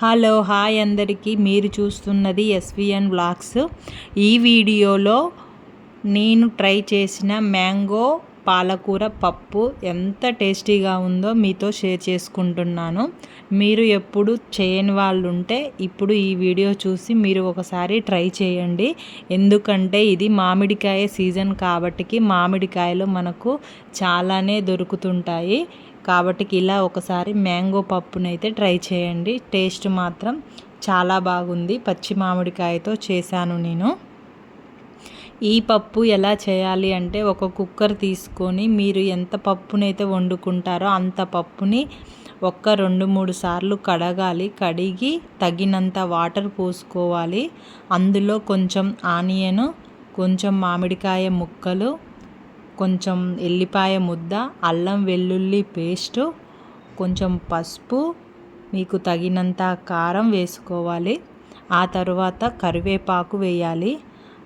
Hello hi అందరికీ, మీరు చూస్తున్నది ఎస్విఎన్ వ్లాగ్స్. ఈ వీడియోలో నేను ట్రై చేసిన మ్యాంగో పాలకూర పప్పు ఎంత టేస్టీగా ఉందో మీతో షేర్ చేసుకుంటున్నాను. మీరు ఎప్పుడు చేయని వాళ్ళు ఉంటే ఇప్పుడు ఈ వీడియో చూసి మీరు ఒకసారి ట్రై చేయండి. ఎందుకంటే ఇది మామిడికాయ సీజన్ కాబట్టి మామిడికాయలు మనకు చాలానే దొరుకుతుంటాయి. కాబట్టి ఇలా ఒకసారి మ్యాంగో పప్పునైతే ట్రై చేయండి. టేస్ట్ మాత్రం చాలా బాగుంది. పచ్చి మామిడికాయతో చేశాను నేను. ఈ పప్పు ఎలా చేయాలి అంటే, ఒక కుక్కర్ తీసుకొని మీరు ఎంత పప్పునైతే వండుకుంటారో అంత పప్పుని 2-3 సార్లు కడగాలి. కడిగి తగినంత వాటర్ పోసుకోవాలి. అందులో కొంచెం ఆనియన్, కొంచెం మామిడికాయ ముక్కలు, కొంచెం ఎల్లిపాయ ముద్ద, అల్లం వెల్లుల్లి పేస్టు, కొంచెం పసుపు, మీకు తగినంత కారం వేసుకోవాలి. ఆ తర్వాత కరివేపాకు వేయాలి.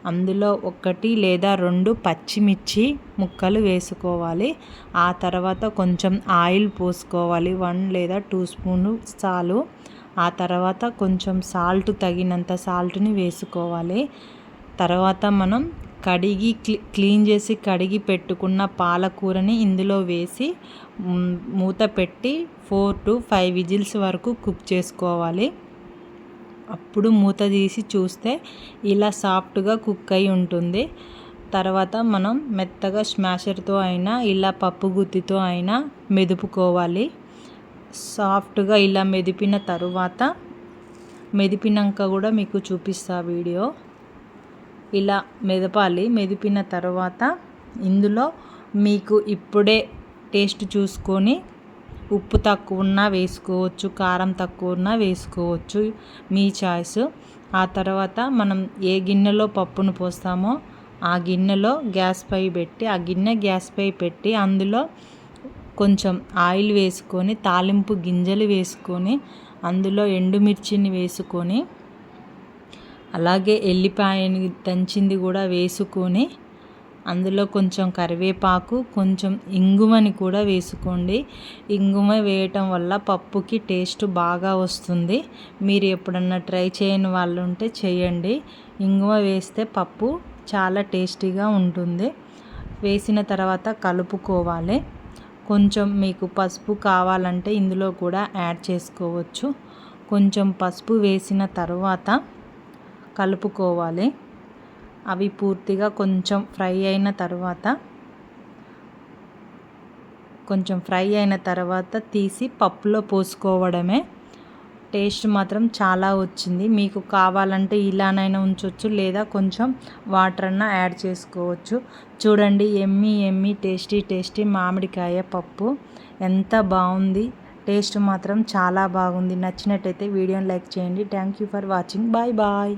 అందులో 1 లేదా 2 పచ్చిమిర్చి ముక్కలు వేసుకోవాలి. ఆ తర్వాత కొంచెం ఆయిల్ పోసుకోవాలి. 1 లేదా 2 స్పూన్లు చాలు. ఆ తర్వాత కొంచెం సాల్ట్, తగినంత సాల్ట్ని వేసుకోవాలి. తర్వాత మనం క్లీన్ చేసి కడిగి పెట్టుకున్న పాలకూరని ఇందులో వేసి మూత పెట్టి 4 to 5 విజిల్స్ వరకు కుక్ చేసుకోవాలి. అప్పుడు మూత తీసి చూస్తే ఇలా సాఫ్ట్గా కుక్ అయి ఉంటుంది. తర్వాత మనం మెత్తగా స్మాషర్తో అయినా ఇలా పప్పు గుత్తితో అయినా మెదుపుకోవాలి. సాఫ్ట్గా ఇలా మెదిపినాక కూడా మీకు చూపిస్తా వీడియో. ఇలా మెదపాలి. మెదిపిన తర్వాత ఇందులో మీకు ఇప్పుడే టేస్ట్ చూసుకొని ఉప్పు తక్కువ ఉన్నా వేసుకోవచ్చు, కారం తక్కువ ఉన్నా వేసుకోవచ్చు, మీ చాయిస్. ఆ తర్వాత మనం ఏ గిన్నెలో పప్పును పోస్తామో ఆ గిన్నెలో గ్యాస్ పై పెట్టి అందులో కొంచెం ఆయిల్ వేసుకొని, తాలింపు గింజలు వేసుకొని, అందులో ఎండుమిర్చిని వేసుకొని, అలాగే ఎల్లిపాయని దంచింది కూడా వేసుకొని, అందులో కొంచెం కరివేపాకు, కొంచెం ఇంగువని కూడా వేసుకోండి. ఇంగువ వేయటం వల్ల పప్పుకి టేస్ట్ బాగా వస్తుంది. మీరు ఎప్పుడన్నా ట్రై చేయని వాళ్ళు ఉంటే చేయండి. ఇంగువ వేస్తే పప్పు చాలా టేస్టీగా ఉంటుంది. వేసిన తర్వాత కలుపుకోవాలి. కొంచెం మీకు పసుపు కావాలంటే ఇందులో కూడా యాడ్ చేసుకోవచ్చు. కొంచెం పసుపు వేసిన తర్వాత కలుపుకోవాలి. అవి పూర్తిగా కొంచెం ఫ్రై అయిన తర్వాత తీసి పప్పులో పోసుకోవడమే. టేస్ట్ మాత్రం చాలా వచ్చింది. మీకు కావాలంటే ఇలానైనా ఉంచవచ్చు, లేదా కొంచెం వాటర్ అన్నా యాడ్ చేసుకోవచ్చు. చూడండి, ఎమ్మీ టేస్టీ మామిడికాయ పప్పు ఎంత బాగుంది. టేస్ట్ మాత్రం చాలా బాగుంది. నచ్చినట్టయితే వీడియోని లైక్ చేయండి. Thank you for watching. Bye.